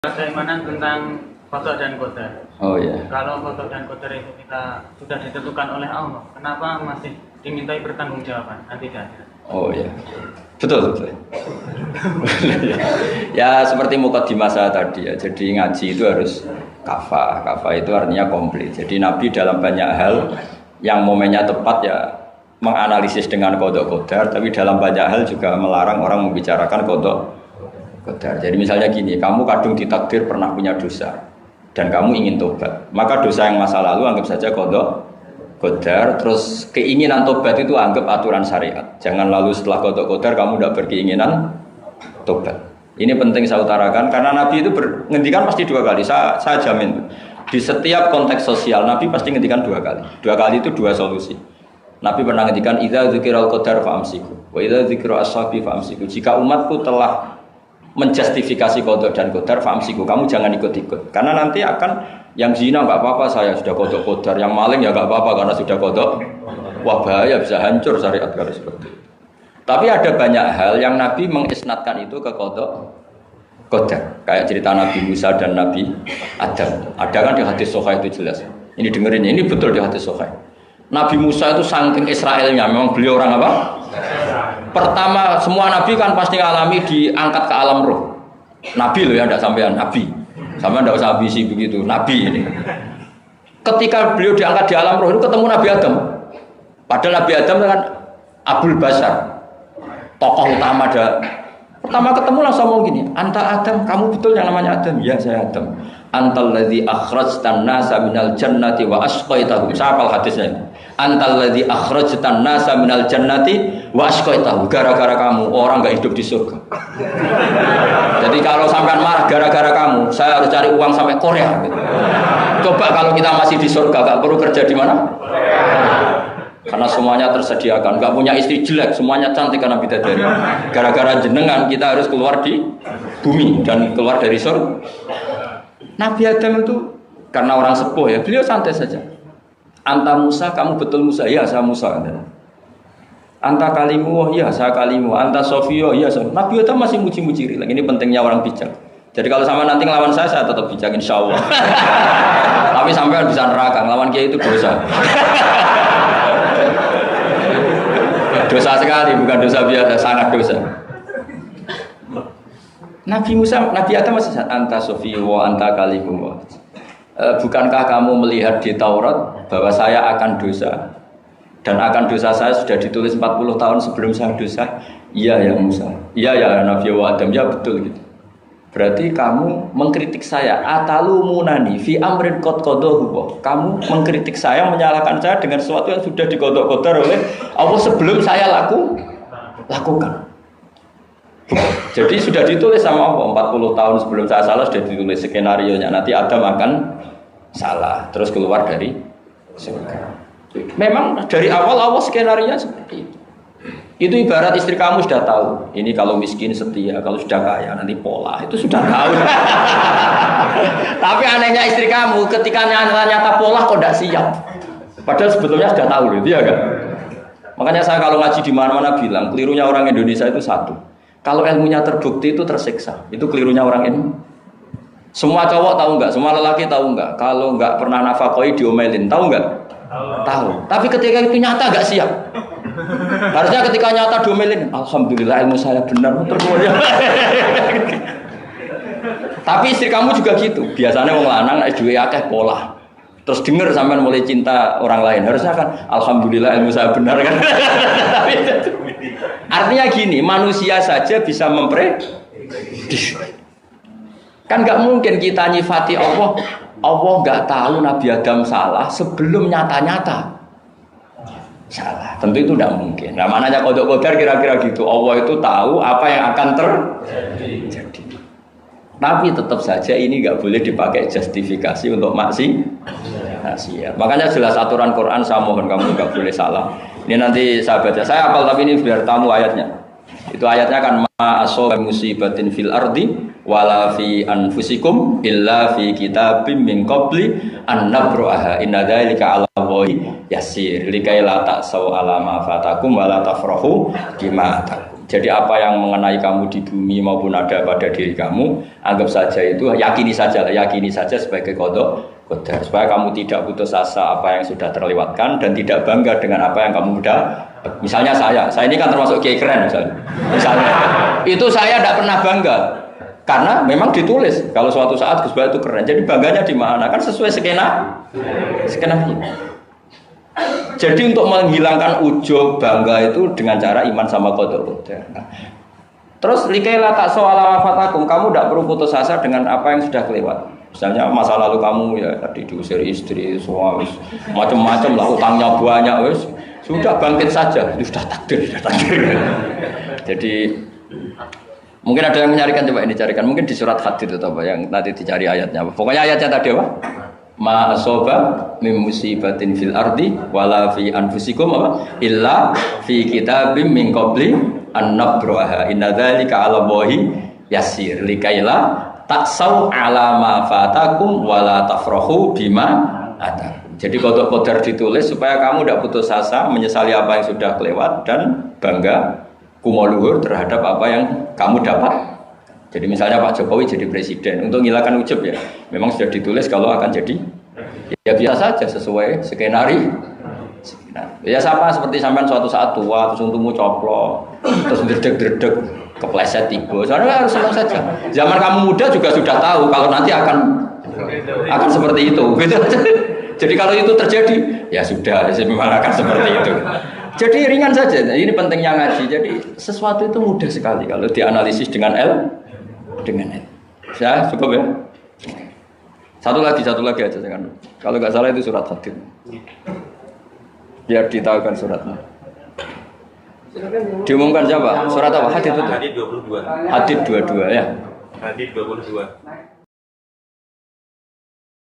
Keimanan tentang qada dan qadar. Oh ya. Kalau qada dan qadar itu kita sudah ditentukan oleh Allah, kenapa masih dimintai pertanggungjawaban nanti di akhirat? Oh ya. Betul betul. Ya seperti mukadimah saya tadi ya. Jadi ngaji itu harus kafah. Kafah itu artinya komplit. Jadi Nabi dalam banyak hal yang momennya tepat ya menganalisis dengan qada qadar, tapi dalam banyak hal juga melarang orang membicarakan qada qadar. Jadi misalnya gini, kamu kadung ditakdir pernah punya dosa dan kamu ingin tobat, maka dosa yang masa lalu anggap saja qada qadar, terus keinginan tobat itu anggap aturan syariat. Jangan lalu setelah qada qadar kamu tidak berkeinginan tobat. Ini penting saya utarakan karena Nabi itu ngendikan pasti dua kali. Saya jamin di setiap konteks sosial Nabi pasti ngendikan dua kali. Dua kali itu dua solusi. Nabi pernah ngendikan idza dzikiral qadar fa'amsiku wa idza dzikra ashabi fa'amsiku. Jika umatku telah menjustifikasi qada dan qadar fa'amsiku, kamu jangan ikut-ikut. Karena nanti akan yang zina enggak apa-apa, saya sudah qada qadar, yang maling ya enggak apa-apa karena sudah qada. Wah bahaya, bisa hancur syariat kalau seperti itu. Tapi ada banyak hal yang Nabi mengisnadkan itu ke qada qadar. Kayak cerita Nabi Musa dan Nabi Adam. Ada kan di hadis Sahih itu jelas. Ini dengerin, ini betul di hadis Sahih. Nabi Musa itu saking Israelnya, memang beliau orang apa? Pertama, semua nabi kan pasti ngalami diangkat ke alam roh. Nabi loh ya, tidak sampean nabi. Sampean tidak usah ambisi begitu, nabi ini. Ketika beliau diangkat di alam roh itu ketemu Nabi Adam. Padahal Nabi Adam kan Abul Bashar, tokoh utama ada. Pertama ketemu langsung ngomong gini, "Anta Adam, kamu betul yang namanya Adam?" "Ya, saya Adam." "Antal ladzi akhrajtan nasa minal jannati wa asqaitahum." Siapa hadisnya? "Antal ladzi akhrajtan nasa minal jannati wa asqaitahum." Gara-gara kamu orang enggak hidup di surga. Jadi kalau sampean marah gara-gara kamu, saya harus cari uang sampai Korea gitu. Coba kalau kita masih di surga, enggak perlu kerja di mana? Karena semuanya tersediakan, nggak punya istri jelek, semuanya cantik karena bidadari. Gara-gara jenengan kita harus keluar di bumi dan keluar dari surga. Nabi Adam itu karena orang sepuh ya, beliau santai saja. "Anta Musa, kamu betul Musa?" "Ya, saya Musa." "Anta kalimu?" "Oh iya, saya kalimu." "Anta Sofio?" "Iya, Sofio." Nabi Adam masih muji-muji. Ini pentingnya orang bijak. Jadi kalau sama nanti ngelawan saya tetap bijak insya Allah. Tapi sampai bisa neraka, ngelawan kiai itu dosa. Dosa sekali, bukan dosa biasa, sangat dosa. Nabi Musa, Nabi Adam masih "Anta Sofio wa anta kalimu." Bukankah kamu melihat di Taurat bahwa saya akan dosa dan akan dosa saya sudah ditulis 40 tahun sebelum saya dosa? "Iya ya Musa." "Iya ya Nabi wa Adam." "Ya betul gitu." "Berarti kamu mengkritik saya, atalumunani fi amrin qad qadahu." Kamu mengkritik saya, menyalahkan saya dengan sesuatu yang sudah diqada-qadar oleh Allah sebelum saya lakukan. Jadi sudah ditulis sama Allah 40 tahun sebelum saya salah, sudah ditulis skenario-nya. Nanti Adam akan salah terus keluar dari surga. Memang dari awal Allah skenario-nya seperti itu. Itu ibarat istri kamu sudah tahu, ini kalau miskin setia, kalau sudah kaya nanti pola, itu sudah tahu. Tapi anehnya istri kamu ketika nyata pola kok tidak siap. Padahal sebetulnya sudah tahu loh, dia kan. Makanya saya kalau ngaji di mana-mana bilang, kelirunya orang Indonesia itu satu. Kalau ilmunya terbukti itu tersiksa, itu kelirunya orang ini. Semua cowok tahu enggak? Semua lelaki tahu enggak? Kalau enggak pernah nafakoi diomelin, tahu enggak? Tahu. Tapi ketika itu nyata enggak siap. Harusnya ketika nyata diomelin, alhamdulillah ilmu saya benar, termulia. Tapi istri kamu juga gitu. Biasanya wong lanang duwe akeh pola. Terus dengar sampean mulai cinta orang lain. Harusnya kan alhamdulillah ilmu saya benar kan. Artinya gini, manusia saja bisa memprediksi. Kan enggak mungkin kita nyifati Allah. Allah enggak tahu Nabi Adam salah sebelum nyata-nyata salah. Tentu itu tidak mungkin. Nah, mananya qada qadar kira-kira gitu. Allah itu tahu apa yang akan terjadi. Tapi tetap saja ini nggak boleh dipakai justifikasi untuk maksiat. Makanya jelas aturan Quran, saya mohon kamu nggak boleh salah. Ini nanti saya baca. Saya hafal tapi ini biar tamu ayatnya. Itu ayatnya kan ma asaba musibatin fil ardi wala fi anfusikum illa fi kitabim min qabli an nabraha inna dzalika 'ala Allahi yasir likai la ta'sau 'ala ma fatakum wa la tafrahu bima atakum. Jadi apa yang mengenai kamu di bumi maupun ada pada diri kamu, anggap saja itu, yakini saja sebagai qada qadar. Supaya kamu tidak putus asa apa yang sudah terlewatkan dan tidak bangga dengan apa yang kamu udah. Misalnya saya ini kan termasuk kiai keren misalnya. Itu saya tidak pernah bangga. Karena memang ditulis kalau suatu saat Gus Bahat itu keren. Jadi bangganya di mana? Kan sesuai skena ini. Jadi untuk menghilangkan ujub bangga itu dengan cara iman sama qada qadar. Nah, terus likaila tak soala wafatakum, kamu tidak perlu putus asa dengan apa yang sudah kelewat. Misalnya masa lalu kamu ya tadi diusir istri, suami, macam-macam lah, utangnya banyak, wes sudah bangkit saja, sudah takdir. Jadi mungkin ada yang mencarikan, coba ini carikan, mungkin di surat Hadid atau apa yang nanti dicari ayatnya. Pokoknya ayatnya tadi apa? Ma asoba min musibatin fil ardi wala fi anfusikum apa illa fi kitabim min qabli an nabraha inna dzalika 'ala Allahi yasir likaila taksau 'ala ma fatakum wala tafrahu bima ata. Jadi qada qadar ditulis supaya kamu tidak putus asa menyesali apa yang sudah kelewat dan bangga kumoluhur terhadap apa yang kamu dapat. Jadi misalnya Pak Jokowi jadi presiden, untuk menghilangkan ujub ya, memang sudah ditulis kalau akan jadi, ya biasa saja sesuai skenario. Ya sama seperti sampean suatu saat tua, terus untukmu coplok, terus dredeg-dredeg, kepleset tiba. Soalnya harus senang saja. Zaman kamu muda juga sudah tahu kalau nanti akan seperti itu. Jadi kalau itu terjadi, ya sudah, memang akan seperti itu. Jadi ringan saja. Nah, ini pentingnya ngaji. Jadi sesuatu itu mudah sekali kalau dianalisis dengan dengan L. Ya, cukup ya. Satu lagi aja jangan. Kalau nggak salah itu surat Hadid. Biar ditahukan suratnya. Diumumkan siapa? Surat apa? Hadid betul. Hadid 22. Hadid 22 ya. Hadid 22.